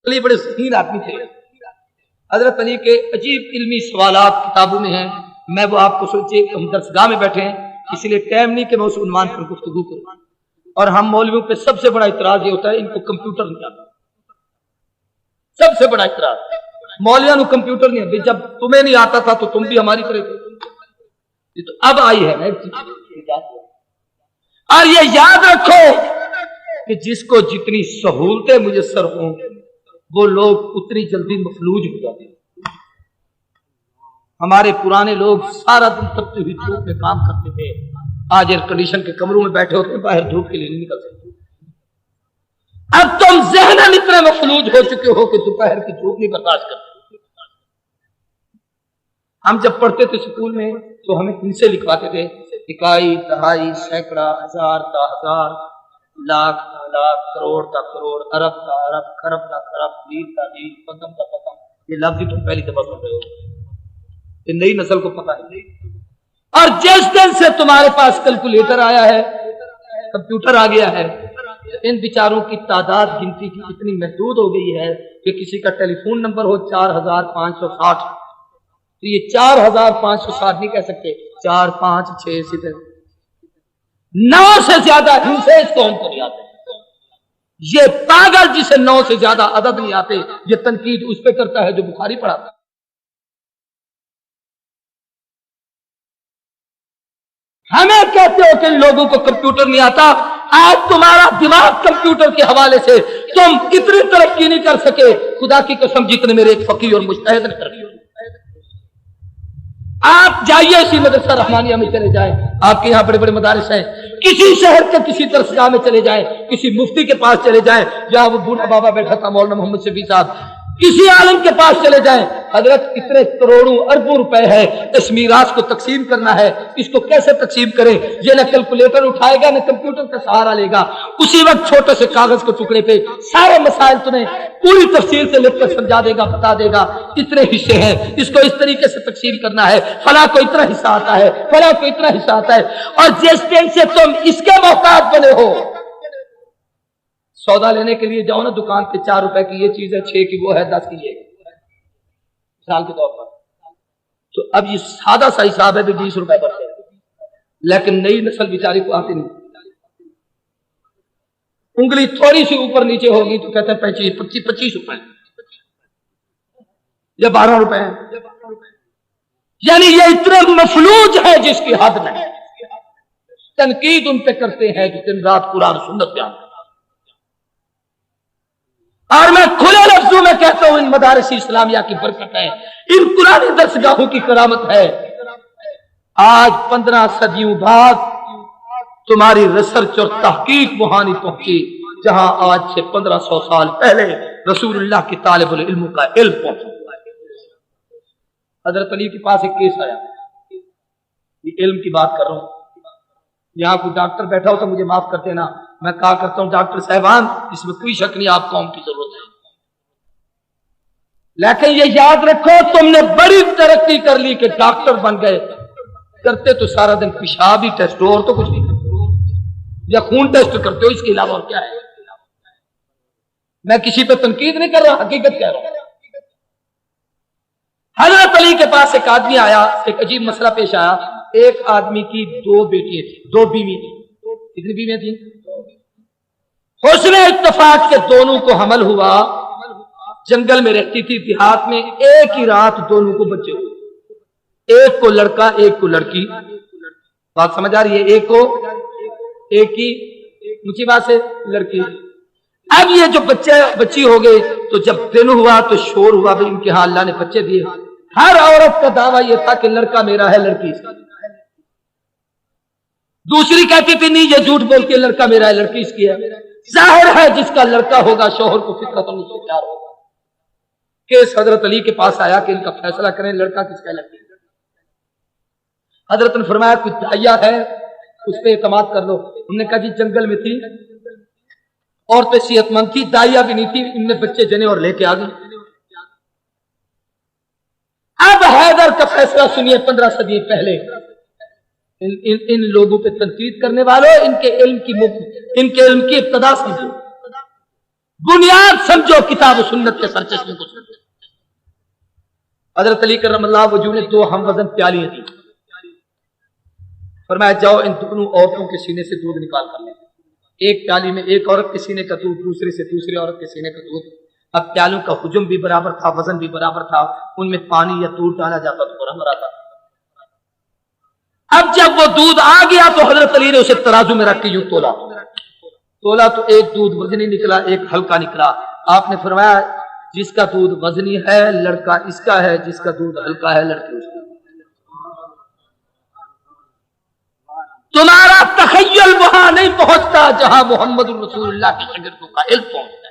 अली बड़े ज़हीन आदमी थे। हजरत अली के अजीब इल्मी सवालात किताबों में हैं। मैं वो आपको सोचिए हम दरसगाह में बैठे हैं, इसलिए टाइम नहीं कि मैं उस उन्वान पर गुफ्तगू करूं। और हम मौलवियों पे सबसे बड़ा इतराज ये होता है, इनको कंप्यूटर नहीं आता। सबसे बड़ा इतराज मौलवियों को कंप्यूटर नहीं आता। जब तुम्हें नहीं आता था तो तुम भी हमारी तरह थे, ये तो अब आई है ना एक चीज। और ये याद रखो कि जिसको जितनी सहूलतें मुयस्सर हों वो लोग उतनी जल्दी मफलूज हो जाते हैं। हमारे पुराने लोग सारा दिन तपती हुई धूप में काम करते थे, आज एयर कंडीशन के कमरों में बैठे होते हैं, बाहर धूप के लिए नहीं निकल सकते। अब तुम ज़हनन इतने मफलूज हो चुके हो कि दोपहर की धूप नहीं बर्दाश्त करते। हम जब पढ़ते थे स्कूल में तो हमें इनसे लिखवाते थे इकाई, दहाई, सैकड़ा, हजार का हजार, लाख का लाख, करोड़ का करोड़, अरब का अरब, खरब का खरब, मील का मील, पदम का पदम। ये लफ्ज ही तुम पहली दफा सुन रहे हो, ये नई नस्ल को पता नहीं। और जिस दिन से तुम्हारे पास कैलकुलेटर आया है, कंप्यूटर आ गया है, इन बेचारों की तादाद गिनती की इतनी महदूद हो गई है कि किसी का टेलीफोन नंबर हो 4560, तो ये 4560 नहीं कह सकते, 4 5 6 सिफर 9 से ज्यादा हिंसे इस कौम को नहीं आते। ये पागल जिसे 9 से ज्यादा अदद नहीं आते, ये तनकीद उस पे करता है जो बुखारी पढ़ाता है। हमें कहते हो कि लोगों को कंप्यूटर नहीं आता। आज तुम्हारा दिमाग कंप्यूटर के हवाले से तुम इतनी तरक्की नहीं कर सके, खुदा की कसम, जितने मेरे एक फकीह और मुजतहिद ने तरक्की। आप जाइए इसी मदरसा रहमानिया में चले जाएं, आपके यहाँ बड़े बड़े मदारिस हैं, किसी शहर के किसी दरसगाह में चले जाएं, किसी मुफ्ती के पास चले जाएं, जहां वो बूढ़ा बाबा बैठा था मौलाना मोहम्मद शफी साहब, किसी आलम के पास चले जाएं, हजरत इतने करोड़ों अरबों रुपए है, इस मीरास को तकसीम करना है, इसको कैसे तकसीम करें, ये न कैलकुलेटर उठाएगा न कंप्यूटर का सहारा लेगा। उसी वक्त छोटे से कागज के टुकड़े पे सारे मसाइल तुम्हें पूरी तफसील से लिखकर समझा देगा, बता देगा इतने हिस्से हैं, इसको इस तरीके से तकसीम करना है, फला को इतना हिस्सा आता है, फला को इतना हिस्सा आता है। और जिस दिन से तुम इसके मोहताज बने हो, सौदा लेने के लिए जाओ ना दुकान पे, 4 रुपए की ये चीज है, 6 की वो है, 10 की ये, मिसाल के तौर पर, तो अब ये सादा सा हिसाब है भी 20 रुपए बढ़ते हैं, लेकिन नई नस्ल बेचारी को आती नहीं। उंगली थोड़ी सी ऊपर नीचे होगी तो कहते हैं 25 रुपए या 12 रुपए है। यानी ये इतने मफलूज है जिसकी हद नहीं। तनकीद उन पे करते हैं जो दिन रात कुरान सुन्नत बयान करते हैं। और मैं खुले लफ्जों में कहता हूं, इन मदारिस इस्लामिया की बरकत है, इन कुरानी दरसगाहों की करामत है। आज 15 सदियों बाद तुम्हारी रिसर्च और तहकीक वहां नहीं पहुंची जहां आज से 1500 साल पहले रसूलुल्लाह की तालिबुल इल्म का इल्म पहुंचा हुआ है। हजरत अली के पास एक केस आया, ये इल्म की बात कर रहा हूं। यहां कोई डॉक्टर बैठा हो तो मुझे माफ कर देना, मैं कहा करता हूं डॉक्टर साहबान, इसमें कोई शक नहीं आप कौम की जरूरत है, लेकिन ये याद रखो तुमने बड़ी तरक्की कर ली कि डॉक्टर बन गए। करते तो सारा दिन पेशाब ही टेस्ट हो और तो कुछ नहीं करते, या खून टेस्ट करते हो, इसके अलावा और क्या है। मैं किसी पे तनकीद नहीं कर रहा, हकीकत कह रहा हूं। हजरत अली के पास एक आदमी आया, एक अजीब मसला पेश आया। एक आदमी की 2 बेटियां थी, 2 बीवी थी। कितनी बीवियां थी? हुस्न इत्तफाक के दोनों को हमल हुआ। जंगल में रहती थी, देहात में, एक ही रात दोनों को बच्चे हुए, एक को लड़का एक को लड़की। बात समझ आ रही है? एक को एक की ऊंची बात से लड़की। अब ये जो बच्ची हो गई तो जब दिन हुआ तो शोर हुआ, भाई इनके यहाँ अल्लाह ने बच्चे दिए। हर औरत का दावा यह था कि लड़का मेरा है, लड़की इसकी। दूसरी कहती थी नहीं, ये झूठ बोलती है, लड़का मेरा है, लड़की इसकी है। जाहिर है जिसका लड़का होगा शौहर को फितरत उससे प्यार होगा। केस हजरत अली के पास आया कि इनका फैसला करें, लड़का किसका है, लड़की। हजरत ने फरमाया कुछ दाइया है उस पर एतमाद कर लो। उन्होंने कहा जी जंगल में थी, औरतें सेहतमंद थी, दाइया भी नहीं थी, इनने बच्चे जने और लेके आ गई। अब हैदर का फैसला सुनिए। 15 सदी पहले इन लोगों पे तनकीद करने वालों, इनके इल्म की इब्तदा समझो। بنیاد سمجھو کتاب و سنت کے سرچشمے کو. حضرت علی کرم اللہ وجہ نے 2 ہم وزن پیالیاں دی. فرمایا جاؤ ان دونوں عورتوں کے سینے سے دودھ نکال کر لیں. ایک پیالی میں ایک عورت کے سینے کا دودھ، دوسرے سے دوسری عورت کے سینے کا دودھ. اب پیالوں کا حجم بھی برابر تھا، وزن بھی برابر تھا، ان میں پانی یا دودھ ڈالا جاتا تو برابر آتا. اب جب وہ دودھ آ گیا تو حضرت علی نے اسے ترازو میں رکھ کے یوں تولا تو ایک دودھ وزنی نکلا، ایک ہلکا نکلا. آپ نے فرمایا جس کا دودھ وزنی ہے لڑکا اس کا ہے، جس کا دودھ ہلکا ہے لڑکی اس کا. تمہارا تخیل وہاں نہیں پہنچتا جہاں محمد الرسول اللہ کی شگردوں کا علم پہنچتا.